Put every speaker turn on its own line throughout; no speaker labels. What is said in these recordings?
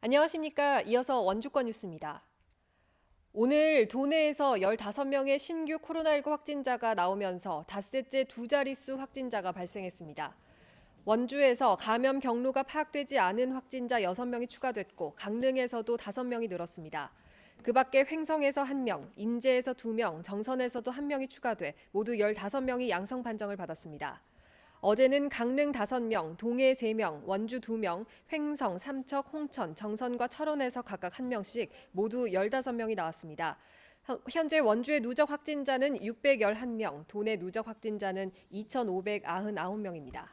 안녕하십니까. 이어서 원주권 뉴스입니다. 오늘 도내에서 15명의 신규 코로나19 확진자가 나오면서 닷새째 두 자릿수 확진자가 발생했습니다. 원주에서 감염 경로가 파악되지 않은 확진자 6명이 추가됐고 강릉에서도 5명이 늘었습니다. 그 밖에 횡성에서 1명, 인제에서 2명, 정선에서도 1명이 추가돼 모두 15명이 양성 판정을 받았습니다. 어제는 강릉 5명, 동해 3명, 원주 2명, 횡성, 삼척, 홍천, 정선과 철원에서 각각 1명씩 모두 15명이 나왔습니다. 현재 원주의 누적 확진자는 611명, 도내 누적 확진자는 2,599명입니다.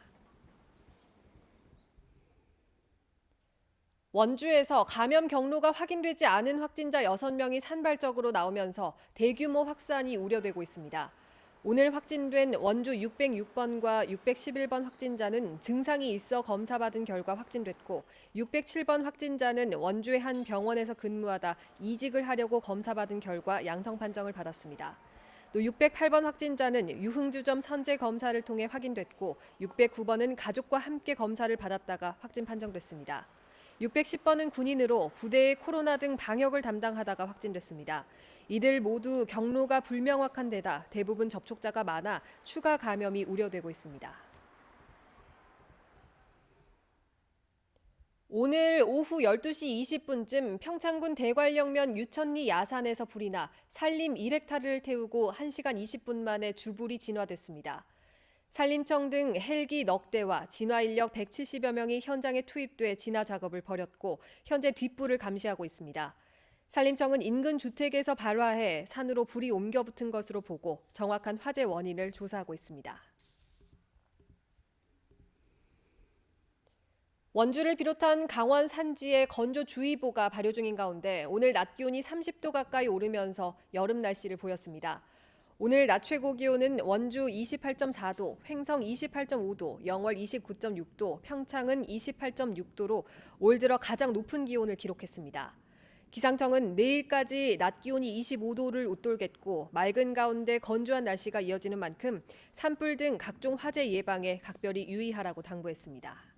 원주에서 감염 경로가 확인되지 않은 확진자 6명이 산발적으로 나오면서 대규모 확산이 우려되고 있습니다. 오늘 확진된 원주 606번과 611번 확진자는 증상이 있어 검사받은 결과 확진됐고 607번 확진자는 원주의 한 병원에서 근무하다 이직을 하려고 검사받은 결과 양성 판정을 받았습니다. 또 608번 확진자는 유흥주점 선제 검사를 통해 확인됐고 609번은 가족과 함께 검사를 받았다가 확진 판정됐습니다. 610번은 군인으로 부대의 코로나 등 방역을 담당하다가 확진됐습니다. 이들 모두 경로가 불명확한 데다 대부분 접촉자가 많아 추가 감염이 우려되고 있습니다. 오늘 오후 12시 20분쯤 평창군 대관령면 유천리 야산에서 불이 나 산림 1헥타르를 태우고 1시간 20분 만에 주불이 진화됐습니다. 산림청 등 헬기 넉 대와 진화 인력 170여 명이 현장에 투입돼 진화 작업을 벌였고 현재 뒷불을 감시하고 있습니다. 산림청은 인근 주택에서 발화해 산으로 불이 옮겨 붙은 것으로 보고 정확한 화재 원인을 조사하고 있습니다. 원주를 비롯한 강원 산지에 건조주의보가 발효 중인 가운데 오늘 낮 기온이 30도 가까이 오르면서 여름 날씨를 보였습니다. 오늘 낮 최고 기온은 원주 28.4도, 횡성 28.5도, 영월 29.6도, 평창은 28.6도로 올 들어 가장 높은 기온을 기록했습니다. 기상청은 내일까지 낮 기온이 25도를 웃돌겠고 맑은 가운데 건조한 날씨가 이어지는 만큼 산불 등 각종 화재 예방에 각별히 유의하라고 당부했습니다.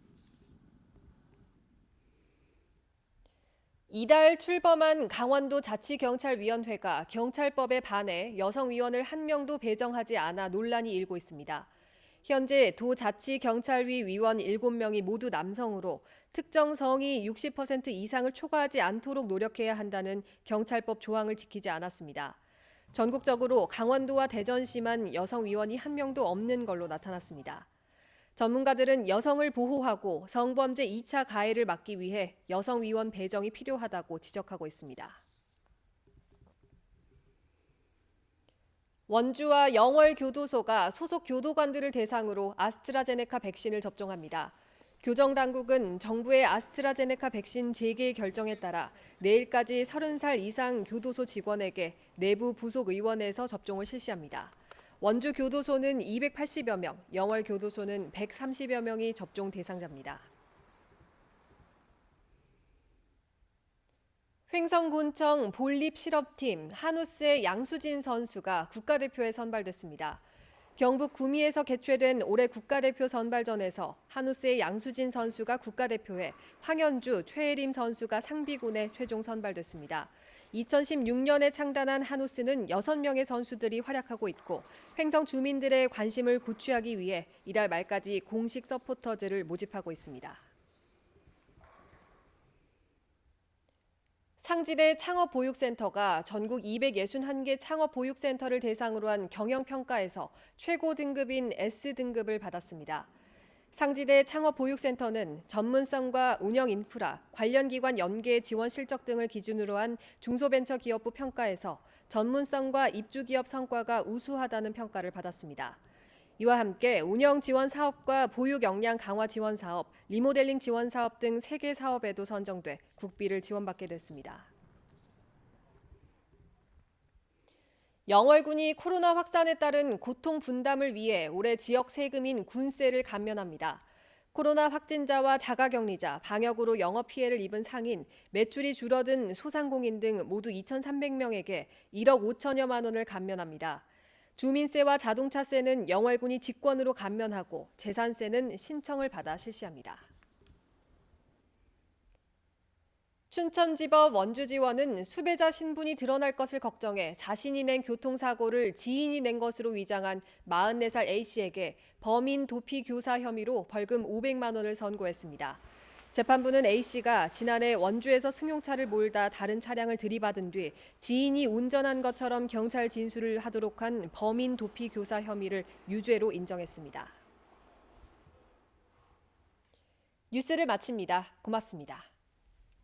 이달 출범한 강원도 자치경찰위원회가 경찰법에 반해 여성위원을 한 명도 배정하지 않아 논란이 일고 있습니다. 현재 도자치경찰위 위원 7명이 모두 남성으로 특정 성이 60% 이상을 초과하지 않도록 노력해야 한다는 경찰법 조항을 지키지 않았습니다. 전국적으로 강원도와 대전시만 여성위원이 한 명도 없는 걸로 나타났습니다. 전문가들은 여성을 보호하고 성범죄 2차 가해를 막기 위해 여성위원 배정이 필요하다고 지적하고 있습니다. 원주와 영월 교도소가 소속 교도관들을 대상으로 아스트라제네카 백신을 접종합니다. 교정당국은 정부의 아스트라제네카 백신 재개 결정에 따라 내일까지 30살 이상 교도소 직원에게 내부 부속 의원에서 접종을 실시합니다. 원주 교도소는 280여 명, 영월 교도소는 130여 명이 접종 대상자입니다. 횡성군청 볼립실업팀 한우스의 양수진 선수가 국가대표에 선발됐습니다. 경북 구미에서 개최된 올해 국가대표 선발전에서 한우스의 양수진 선수가 국가대표에 황현주, 최혜림 선수가 상비군에 최종 선발됐습니다. 2016년에 창단한 한우스는 6명의 선수들이 활약하고 있고 횡성 주민들의 관심을 고취하기 위해 이달 말까지 공식 서포터즈를 모집하고 있습니다. 상지대 창업보육센터가 전국 261개 창업보육센터를 대상으로 한 경영평가에서 최고 등급인 S등급을 받았습니다. 상지대 창업보육센터는 전문성과 운영 인프라, 관련 기관 연계 지원 실적 등을 기준으로 한 중소벤처기업부 평가에서 전문성과 입주기업 성과가 우수하다는 평가를 받았습니다. 이와 함께 운영 지원 사업과 보육 역량 강화 지원 사업, 리모델링 지원 사업 등 3개 사업에도 선정돼 국비를 지원받게 됐습니다. 영월군이 코로나 확산에 따른 고통 분담을 위해 올해 지역 세금인 군세를 감면합니다. 코로나 확진자와 자가격리자, 방역으로 영업 피해를 입은 상인, 매출이 줄어든 소상공인 등 모두 2,300명에게 1억 5천여만 원을 감면합니다. 주민세와 자동차세는 영월군이 직권으로 감면하고 재산세는 신청을 받아 실시합니다. 춘천지법 원주지원은 수배자 신분이 드러날 것을 걱정해 자신이 낸 교통사고를 지인이 낸 것으로 위장한 44살 A씨에게 범인 도피 교사 혐의로 벌금 500만 원을 선고했습니다. 재판부는 A씨가 지난해 원주에서 승용차를 몰다 다른 차량을 들이받은 뒤 지인이 운전한 것처럼 경찰 진술을 하도록 한 범인 도피 교사 혐의를 유죄로 인정했습니다. 뉴스를 마칩니다. 고맙습니다.